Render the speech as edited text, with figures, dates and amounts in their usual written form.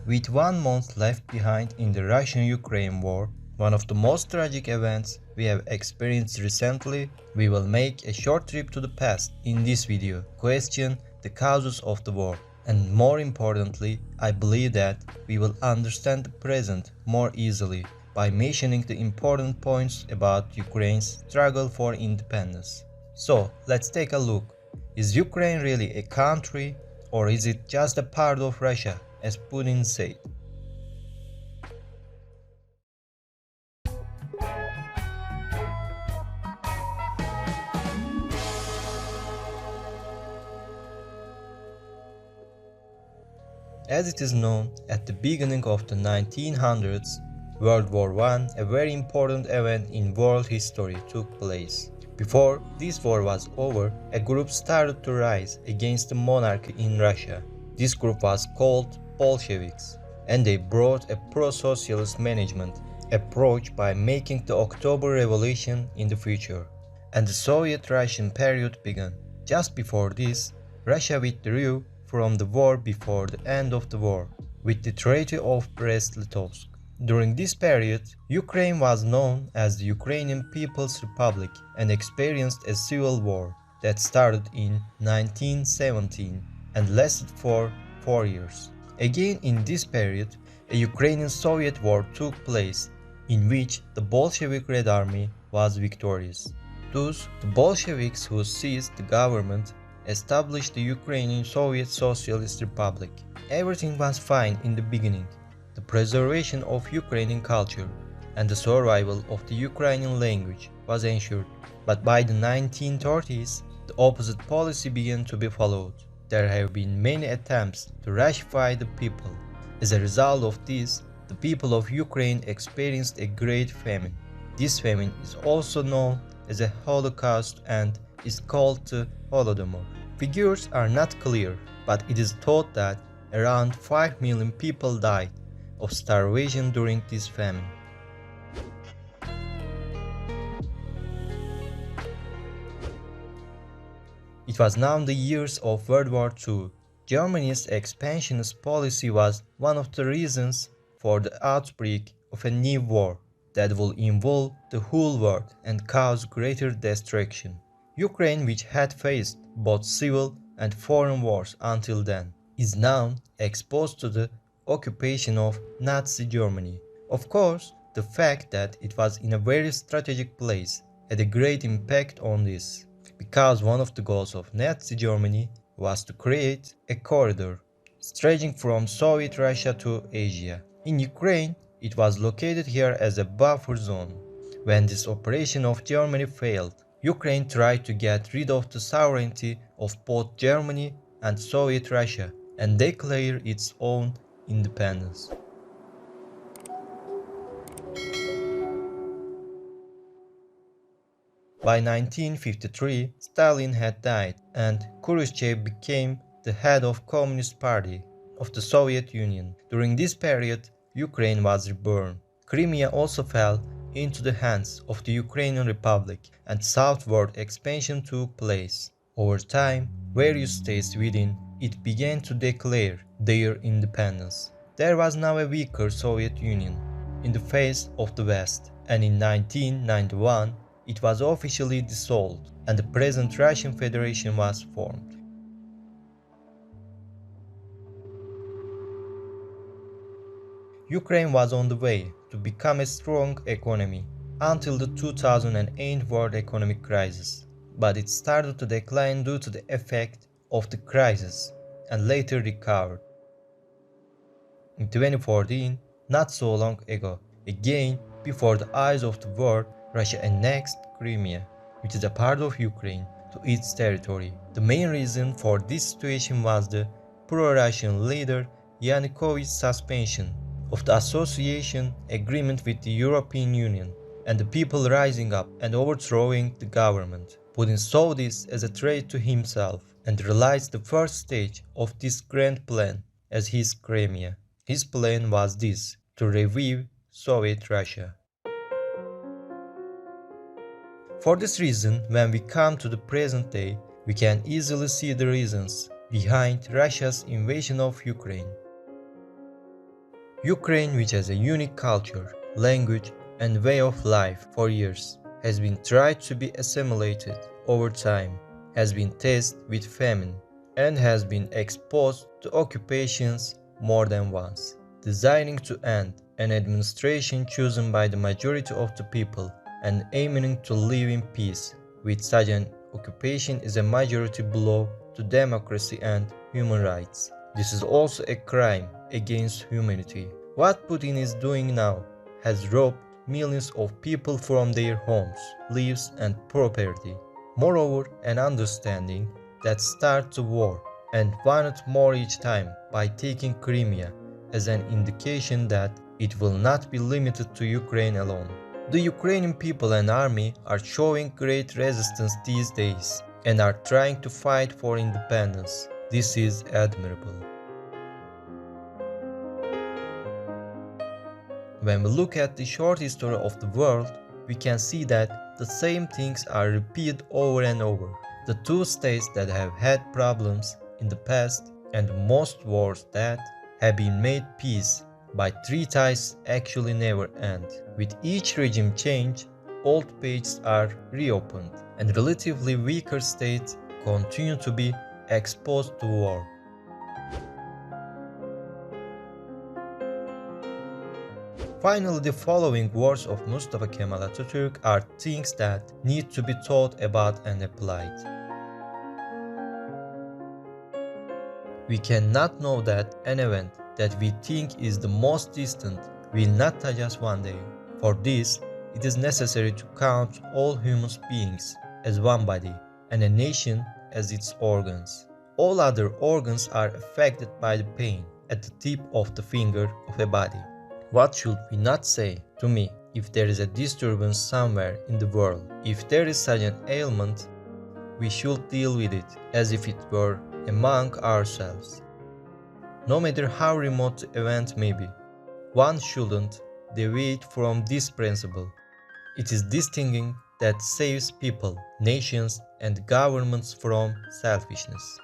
With 1 month left behind in the Russian-Ukraine war, one of the most tragic events we have experienced recently, we will make a short trip to the past in this video, question the causes of the war. And more importantly, I believe that we will understand the present more easily by mentioning the important points about Ukraine's struggle for independence. So, let's take a look. Is Ukraine really a country, or is it just a part of Russia, as Putin said? As it is known, at the beginning of the 1900s, World War I, a very important event in world history, took place. Before this war was over, a group started to rise against the monarchy in Russia. This group was called Bolsheviks, and they brought a pro-socialist management approach by making the October Revolution in the future. And the Soviet-Russian period began. Just before this, Russia withdrew from the war before the end of the war, with the Treaty of Brest-Litovsk. During this period, Ukraine was known as the Ukrainian People's Republic and experienced a civil war that started in 1917 and lasted for 4 years. Again in this period, a Ukrainian-Soviet war took place, in which the Bolshevik Red Army was victorious. Thus, the Bolsheviks who seized the government established the Ukrainian Soviet Socialist Republic. Everything was fine in the beginning. The preservation of Ukrainian culture and the survival of the Ukrainian language was ensured. But by the 1930s, the opposite policy began to be followed. There have been many attempts to Russify the people. As a result of this, the people of Ukraine experienced a great famine. This famine is also known as a Holocaust and is called the Holodomor. Figures are not clear, but it is thought that around 5 million people died of starvation during this famine. It was now the years of World War II. Germany's expansionist policy was one of the reasons for the outbreak of a new war that will involve the whole world and cause greater destruction. Ukraine, which had faced both civil and foreign wars until then, is now exposed to the occupation of Nazi Germany. Of course, the fact that it was in a very strategic place had a great impact on this, because one of the goals of Nazi Germany was to create a corridor stretching from Soviet Russia to Asia. In Ukraine, it was located here as a buffer zone. When this operation of Germany failed, Ukraine tried to get rid of the sovereignty of both Germany and Soviet Russia and declare its own independence. By 1953, Stalin had died and Khrushchev became the head of Communist Party of the Soviet Union. During this period, Ukraine was reborn. Crimea also fell into the hands of the Ukrainian Republic and southward expansion took place. Over time, various states within it began to declare their independence. There was now a weaker Soviet Union in the face of the West, and in 1991 it was officially dissolved and the present Russian Federation was formed. Ukraine was on the way to become a strong economy until the 2008 world economic crisis, but it started to decline due to the effect of the crisis and later recovered. In 2014, not so long ago, again before the eyes of the world, Russia annexed Crimea, which is a part of Ukraine, to its territory. The main reason for this situation was the pro-Russian leader Yanukovych's suspension of the association agreement with the European Union and the people rising up and overthrowing the government. Putin saw this as a threat to himself and realized the first stage of this grand plan as his Crimea. His plan was this: to revive Soviet Russia. For this reason, when we come to the present day, we can easily see the reasons behind Russia's invasion of Ukraine. Ukraine, which has a unique culture, language, and way of life for years, has been tried to be assimilated over time, has been tested with famine, and has been exposed to occupations more than once. Desiring to end an administration chosen by the majority of the people and aiming to live in peace with such an occupation is a majority blow to democracy and human rights. This is also a crime against humanity. What Putin is doing now has robbed millions of people from their homes, lives, and property. Moreover, an understanding that starts the war and wanted more each time by taking Crimea as an indication that it will not be limited to Ukraine alone. The Ukrainian people and army are showing great resistance these days and are trying to fight for independence. This is admirable. When we look at the short history of the world, we can see that the same things are repeated over and over. The two states that have had problems in the past and most wars that have been made peace by treaties actually never end. With each regime change, old pages are reopened and relatively weaker states continue to be exposed to war. Finally, the following words of Mustafa Kemal Atatürk are things that need to be thought about and applied. We cannot know that an event that we think is the most distant will not touch us one day. For this, it is necessary to count all human beings as one body and a nation as its organs. All other organs are affected by the pain at the tip of the finger of a body. What should we not say to me if there is a disturbance somewhere in the world? If there is such an ailment, we should deal with it as if it were among ourselves. No matter how remote the event may be, one shouldn't deviate from this principle. It is this thinking that saves people, nations, and governments from selfishness.